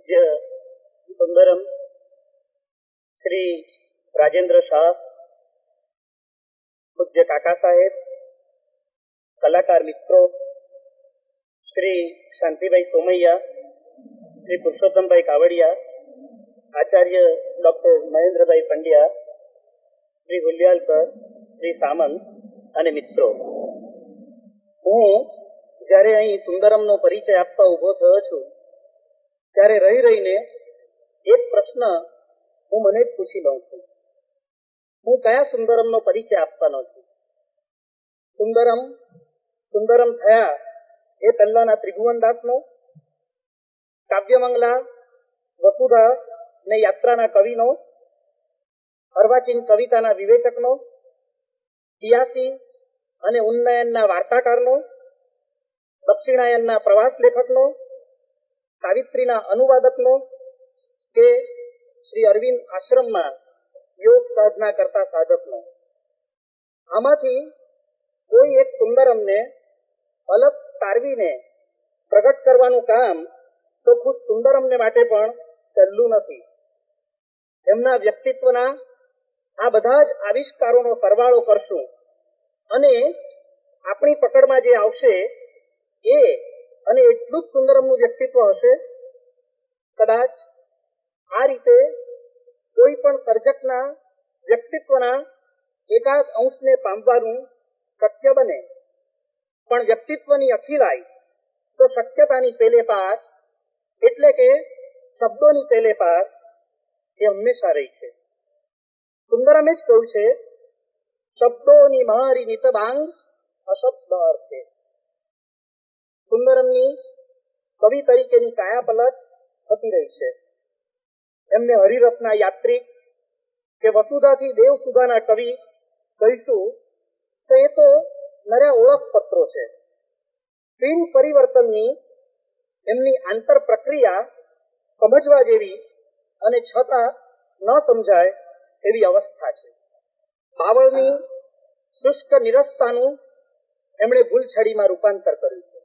પૂજ્ય સુંદરમ શ્રી રાજેન્દ્ર શાહ, પૂજ્ય કાકા સાહેબ, કલાકાર મિત્રો શ્રી શાંતિભાઈ સોમૈયા, શ્રી પુરુષોત્તમભાઈ કાવડિયા, આચાર્ય ડોક્ટર મહેન્દ્રભાઈ પંડ્યા, શ્રી હુલિયાલકર, શ્રી સામંત અને મિત્રો, હું જ્યારે અહીં સુંદરમનો પરિચય આપવા ઉભો થયો છું ત્યારે રહી રહીને એક પ્રશ્ન હું મને જ પૂછી લઉં છું, હું કયા સુંદરમનો પરિચય આપવાનો છું? સુંદરમ થયા એ પહેલાના ત્રિભુવનદાસનો, કાવ્યમંગલા, વસુધા ને યાત્રાના કવિનો, અર્વાચીન કવિતાના વિવેચકનો, ઇતિહાસી અને ઉન્નયનના વાર્તાકારનો, દક્ષિણાયનના પ્રવાસ લેખકનો, સાવિત્રીના અનુવાદકનો કે શ્રી અરવિંદ આશ્રમમાં યોગ સાધના કરતા સાધકનો? આમાંથી કોઈ એક સુંદરમને અલગ તારવીને પ્રગટ કરવાનું કામ તો ખુદ સુંદરમને માટે પણ સહેલું નથી. એમના વ્યક્તિત્વના આ બધા જ આવિષ્કારોનો સરવાળો કરશું અને આપણી પકડમાં જે આવશે એ અને એટલું જ સુંદરમનું વ્યક્તિત્વ હશે. કદાચ આ રીતે કોઈ પણ સર્જકના વ્યક્તિત્વના એકાદ અંશને પામવાનું શક્ય બને, પણ વ્યક્તિત્વની અખિલાઈ તો શક્યતાની પેલે પાર એટલે કે શબ્દોની પેલે પાર એ હંમેશા રહી છે. સુંદરમે જ કહ્યું છે, શબ્દોની મારી નિતબાંગ અશબ્દ અર્થે. સુંદરમની કવિ તરીકેની કાયાપલટ થતી રહી છે. એમને હરિરથના યાત્રિક કે વસુધાથી દેવ સુધાના કવિ કહીશું તો એ તો નર્યા ઓળખપત્રો છે. પિન પરિવર્તનની એમની આંતર પ્રક્રિયા સમજવા જેવી અને છતાં ન સમજાય એવી અવસ્થા છે. બાવળની શુષ્ક નિરસતાનું એમણે ગુલછડીમાં રૂપાંતર કર્યું છે.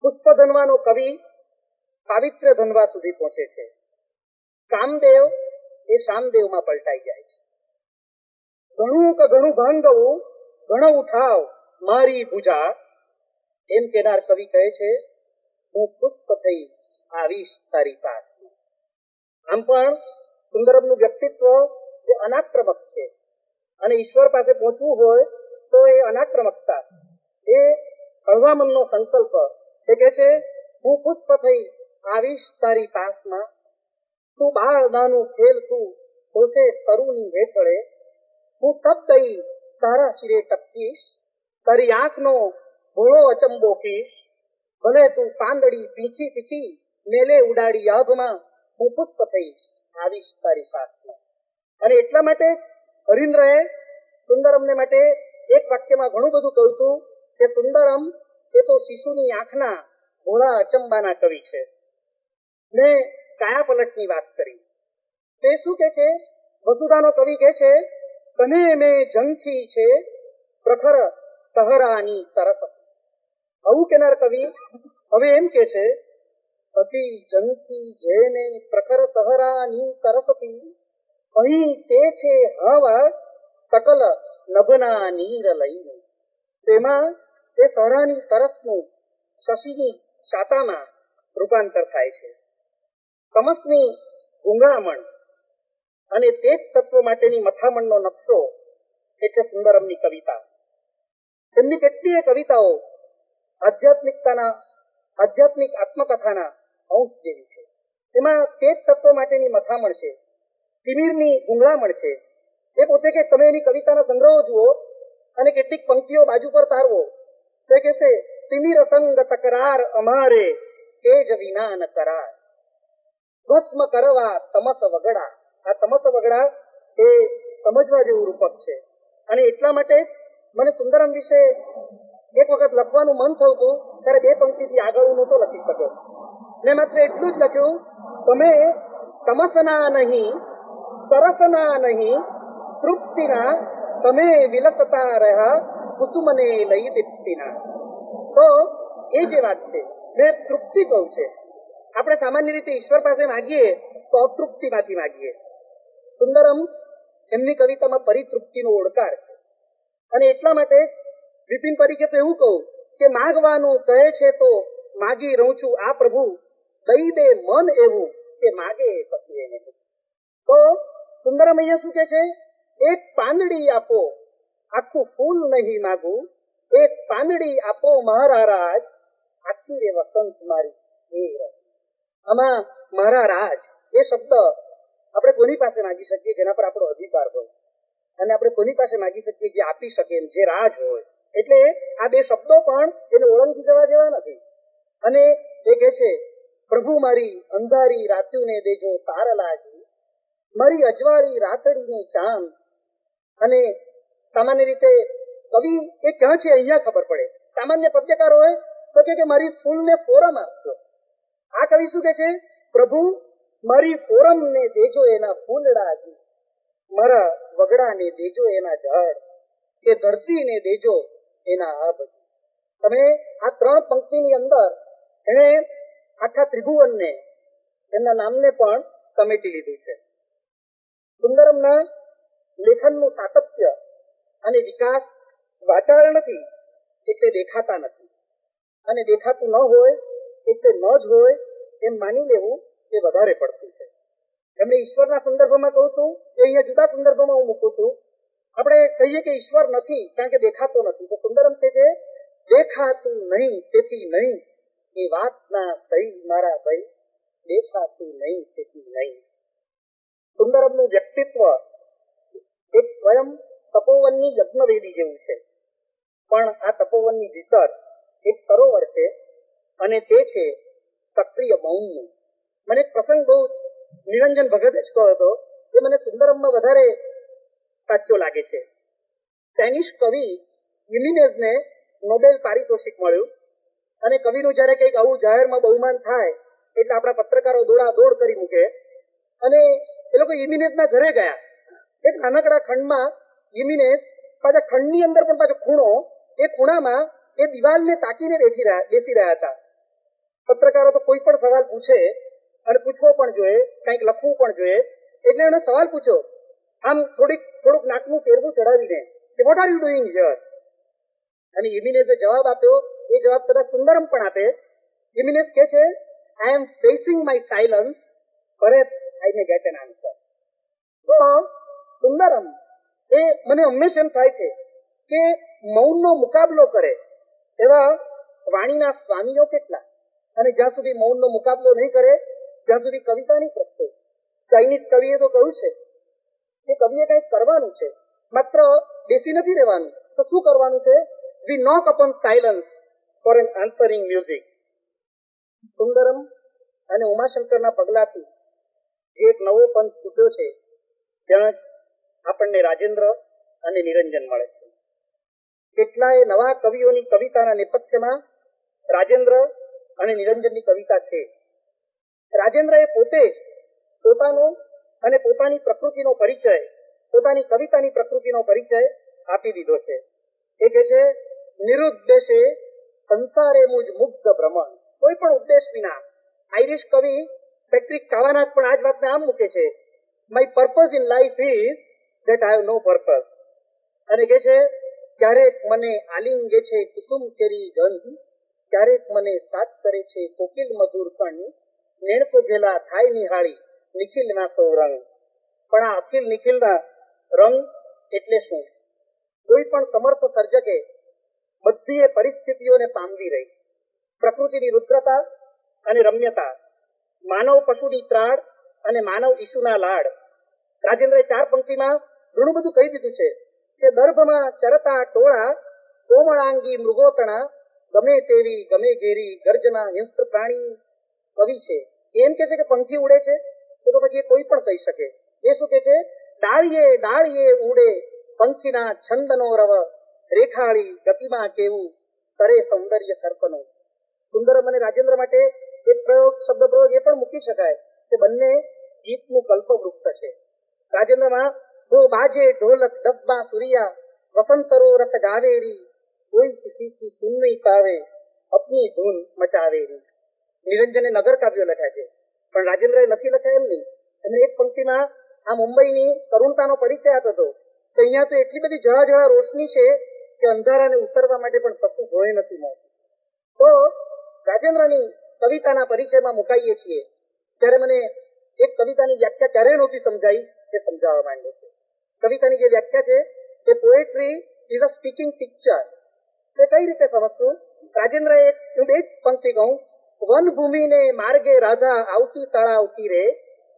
પુષ્પધનવાનો કવિ પાવિત્ર્ય ધનવા સુધી પહોંચે છે. કામદેવ એ શામદેવમાં પલટાઈ જાય છે. ઘણું કે ઘણું ભાંગવું, ઘણો ઉઠાવ મારી ભુજા એમ કેનાર કવિ કહે છે, હું પુષ્પ થઈ આવીશ તારી પાસ. આમ પણ સુંદરમનું વ્યક્તિત્વ એ અનાક્રમક છે અને ઈશ્વર પાસે પહોંચવું હોય તો એ અનાક્રમકતા, એ હળવા મનનો સંકલ્પ એ કહે છે, હું પુષ્પ થઈ આવીશ તારી પાસમાં, તું બાળ નાનું ખેલતું પોતે તરુની હેઠળે, હું તપ દઈ તારા શિરે ટપકીશ, તારી આંખનો ભોળો અચંબો કીશ, ભલે તું પાંદડી પીંછી પીછી મેલે ઉડાડી આભમાં, હું પુષ્પ થઈ આવીશ તારી પાસમાં. અને એટલા માટે હરીન્દ્રએ સુંદરમને માટે એક વાક્યમાં ઘણું બધું કહ્યું હતું કે સુંદરમ એ તો શિશુની આંખના ભોળા અચંબાના કવિ છે. ને કાયાપલટની વાત કરી તે શું કે છે? વસુધાનો કવિ કે છે, કને મેં જંખી છે પ્રખર સહરાની તરફ. આવું કેનાર કવિ હવે એમ કે છે, અતિ જંખી જેને પ્રખર સહરાની તરફથી, અહીં તે છે હવ સકલ નભના નીર લઈને. તેમાં તે સહરાની તરફનું શશીની શાતામાં રૂપાંતર થાય છે. તમસની ગુંગળામણ અને તે જ તત્વ માટેની મથામણનો નકશો એટલે સુંદરમની કવિતા. તેમની કેટલીય કવિતાઓ આધ્યાત્મિક આત્મકથાના અંશ જેવી છે. એમાં તે જ તત્વ માટેની મથામણ છે, તિમિરની ગુંગળામણ છે. એ પોતે કે તમે એની કવિતાના સંગ્રહો જુઓ અને કેટલીક પંક્તિઓ બાજુ પર તારવો તો કે છે, તિમિર સંગ તકરાર અમારે તેજ વિના ન કરાર, ભસ્મ કરવા તમસ વગડા. આ તમસ વગડા એ સમજવા જેવું રૂપક છે. અને એટલા માટે મને સુંદરમ વિશે એક વખત લખવાનું મન થયું હતું ત્યારે બે પંક્તિથી આગળ હું નહોતો લખી શક્યો. મેં માત્ર એટલું જ લખ્યું, તમે તમસના નહીં, સરસના નહીં, તૃપ્તિના તમે વિલસતા રહ્યા કુસુમને લઈ દીપ્તિના. તો એ જે વાત છે, મેં તૃપ્તિ કહું છે આપણે સામાન્ય રીતે ઈશ્વર પાસે માગીએ તો અતૃપ્તિમાંથી માગીએ. સુંદરમ એમની કવિતામાં પરિતૃપ્તિનો ઓળકાર છે. અને એટલા માટે વિપિન પરીખે તો એવું કહું કે માગવાનું કહે છે તો માગી રહું છું આ પ્રભુ, દઈ દે મન એવું કે માગે કશું એને. તો સુંદરમ અહીંયા શું કે છે? એક પાંદડી આપો, આખું ફૂલ નહીં માગું, એક પાંદડી આપો મારા રાજ, આખી રે વસંત મારી એ. આમાં મારા રાજ એ શબ્દ આપણે કોની પાસે માગી શકીએ જેના પર આપણો અધિકાર હોય, અને આપણે કોની પાસે માગી શકીએ જે આપી શકે એમ, જે રાજ હોય. એટલે આ બે શબ્દો પણ એને ઓળંગી જવા જેવા નથી. અને એ કહે છે પ્રભુ મારી અંધારી રાત્યુને દેજો તારલાજી, મારી અજવાળી રાતડીને ચાંદ. અને સામાન્ય રીતે કવિ એ ક્યાં છે અહીંયા ખબર પડે. સામાન્ય પદ્યકાર હોય તો કે મારી ફૂલને ફોરમ આપજો. આ કવિ શું કે છે? પ્રભુ મારી ફોરમ ને દેજો એના ફૂલડાજી, મારા વગડાને દેજો એના ઝાડ, કે ધરતીને દેજો એના આભ. તમે આ ત્રણ પંક્તિની અંદર એને આખા ત્રિભુવનને, એમના નામને પણ સમેટી લીધું છે. સુંદરમના લેખનનું સાતત્ય અને વિકાસ વાચાળ નથી એટલે દેખાતા નથી, અને દેખાતું ન હોય એટલે ન જ હોય એમ માની લેવું એ વધારે પડતું છે. એમણે ઈશ્વરના સંદર્ભમાં કહું છું એ અહીંયા જુદા સંદર્ભમાં હું મૂકું છું. આપણે કહીએ કે ઈશ્વર નથી કારણ કે દેખાતો નથી, તો સુંદરમ છે કે દેખાતું નહીં તેથી નહીં, એ વાત ના સહી મારા ભાઈ, દેખાતું નહીં તેથી નહીં. સુંદરમનું વ્યક્તિત્વ એક સ્વયં તપોવનની યજ્ઞવેદી જેવું છે, પણ આ તપોવનની ભીતર એક સરોવર છે અને તે છે સક્રિય મૌનનું. મને એક પ્રસંગ બહુ નિરંજન ભગતે જ કહ્યો હતો એ મને સુંદરમમાં વધારે સાચો લાગે છે. સ્પેનિશ કવિ યુલિનેઝને નોબેલ પારિતોષિક મળ્યું, અને કવિનું જયારે કંઈક આવું જાહેરમાં બહુમાન થાય એટલે આપણા પત્રકારો દોડ કરી મૂકે, અને એ લોકો યુલિનેઝના ઘરે ગયા. એક નાનકડા ખંડમાં યુલિનેઝ પાછા ખંડની અંદર પણ પાછો ખૂણો, એ ખૂણામાં એ દિવાલને તાકીને બેસી રહ્યા હતા. પત્રકારો તો કોઈ પણ સવાલ પૂછે અને પૂછવો પણ જોઈએ, કંઈક લખવું પણ જોઈએ, એટલે એને સવાલ પૂછ્યો આમ થોડુંક નાકનું ફેરવું ચડાવીને કે what are you doing here? અને યુમિનેઝે જવાબ આપ્યો, એ જવાબ કદાચ સુંદરમ પણ આપે. યુમિનેઝ કહે છે I am facing my silence, perhaps I may get an answer. તો સુંદરમ એ મને હંમેશા એમ થાય છે કે મૌનનો મુકાબલો કરે એવા વાણીના સ્વામીઓ કેટલા, અને જ્યાં સુધી મૌનનો મુકાબલો નહીં કરે ત્યાં સુધી કવિતા નહીં પ્રગટે. ચાઇનીઝ કવિએ તો કહ્યું છે કે કવિએ કંઈક કરવાનું છે, માત્ર બેસી નથી રહેવાનું. તો શું કરવાનું છે? We knock upon silence for an answering music. Sundaram અને ઉમાશંકરના પગલાથી જે એક નવો પંથ છૂટ્યો છે ત્યાં આપણને રાજેન્દ્ર અને નિરંજન મળે છે. કેટલાય નવા કવિઓની કવિતાના નેપથ્યમાં રાજેન્દ્ર અને નિરંજનની કવિતા છે. રાજેન્દ્ર એ પોતે પોતાનો અને પોતાની પ્રકૃતિનો પરિચય, પોતાની કવિતાની પ્રકૃતિનો પરિચય આપી દીધો છે. એ કહે છે નિરુદ્દેશે સંસારે મુજ મુગ્ધ ભ્રમણ, કોઈ પણ ઉદ્દેશ વિના. આઈરિશ કવિ પેટ્રિક કાવાનાક પણ આ જ વાતને આમ મૂકે છે, my purpose in life is that I have no purpose. અને કહે છે ક્યારેક મને આલિંગે છે કુસુમ કેરી ગંધ, ક્યારેક મને સાત કરે છે કોકિલ મધુર કણ, નેણકો ઘેલા થાય નિહાળી નિખિલના સૌ રંગ. પણ આ અખિલ નિખિલના રંગ એટલે શું? કોઈ પણ સમર્થ સર્જકે બધી પરિસ્થિતિઓને પામવી રહી. પ્રકૃતિની રુદ્રતા અને રમ્યતા, માનવ પશુની ત્રાડ અને માનવ ઈશુના લાડ. રાજેન્દ્રએ 4 પંક્તિમાં ઘણું બધું કહી દીધું છે કે દર્ભમાં ચરતા ટોળા, કોમળાંગી મૃગોતણા, ગમે તેવી ગમે ઘેરી ગર્જના હિંસ્ર પ્રાણી કવિ છે. એમ કે છે કે પંખી ઉડે છે તો પછી કોઈ પણ કહી શકે. એ શું કે છે? ડાળીએ ડાળીએ ઉડે પંખીના છંદનો રવ, રેખાળી ગતિમાં કેવું કરે સૌંદર્ય સર્પનો. સુંદરમ અને રાજેન્દ્ર માટે એક શબ્દ પ્રયોગ એ પણ મૂકી શકાય કે બંને ગીતનું કલ્પવૃક્ષ છે. રાજેન્દ્રમાં वो बाजे ढोलक डब्बा सुरिया, वसंतरो रस गावेरी, कोई किसी की सुन नहीं पावे अपनी धून मचावेरी. નિરંજને નગર કાવ્યો લખ્યા છે, પણ રાજેન્દ્રએ નથી લખ્યા એમ નહીં. એમને એક પંક્તિમાં આ મુંબઈની તરુણતાનો પરિચય આપતો હતો કે અહીંયા તો એટલી બધી જળા રોશની છે કે અંધારાને ઉતરવા માટે પણ કશું ભોય નથી મળતું. તો રાજેન્દ્રની કવિતાના પરિચયમાં મુકાઈએ છીએ ત્યારે મને એક કવિતાની વ્યાખ્યા ક્યારેય નહોતી સમજાઈ, તે સમજાવવા માંગે છે. કવિતાની જે વ્યાખ્યા છે તે poetry is a speaking picture. તે કઈ રીતે સમજશું? રાજેન્દ્રએ હું બે જ પંક્તિ કહું. વનભૂમિને માર્ગે રાધા આવતી તળાવતી રે,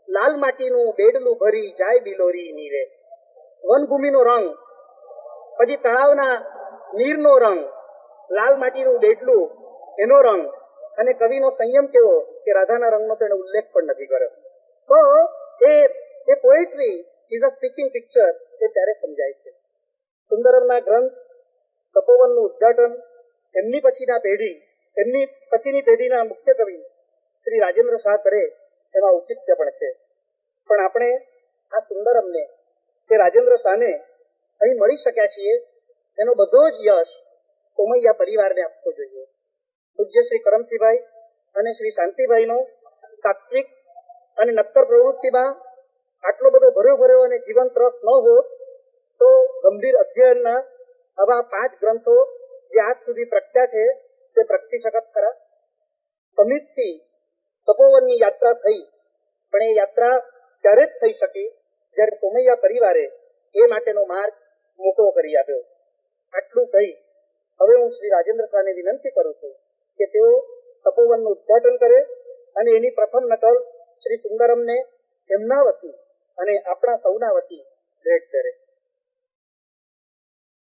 લાલ માટીનું બેડલું ભરી જાય બિલોરી નીરે. વનભૂમિનો રંગ, પછી તળાવના નીરનો રંગ, લાલ માટીનું બેડલું એનો રંગ, અને કવિનો સંયમ કેવો કે રાધાના રંગનો તો એને ઉલ્લેખ પણ નથી કર્યો. તો એ poetry is a speaking picture એ ત્યારે સમજાય છે. સુંદરમના ગ્રંથ તપોવનનું ઉદ્ઘાટન એમની પછીની પેઢીના મુખ્ય કવિ શ્રી રાજેન્દ્ર શાહ કરે એમાં ઔચિત્ય પણ છે. પણ આપણે આ સુંદરમને કે રાજેન્દ્ર શાહને અહીં મળી શક્યા છીએ એનો બધો જ યશ સોમૈયા પરિવારને આપવો જોઈએ. પૂજ્ય શ્રી કરમસિંહભાઈ અને શ્રી શાંતિભાઈનો સાત્વિક અને નક્કર પ્રવૃત્તિમાં આટલો બધો ભર્યો અને જીવંત રસ ન હોત તો ગંભીર અધ્યયનના આવા 5 ગ્રંથો જે આજ સુધી પ્રખ્યાત છે તે પ્રગટી શકત ખરા? સમિતથી તપોવનની યાત્રા થઈ, પણ એ યાત્રા ત્યારે જ થઈ શકી જ્યારે સોમૈયા પરિવારે એ માટેનો માર્ગ મોટો કરી આપ્યો. આટલું કહી હવે હું શ્રી રાજેન્દ્ર શાહને વિનંતી કરું છું કે તેઓ તપોવનનું ઉદ્ઘાટન કરે અને એની પ્રથમ નકલ શ્રી સુંદરમને એમના વતી અને આપણા સૌના વતી ભેટ કરે.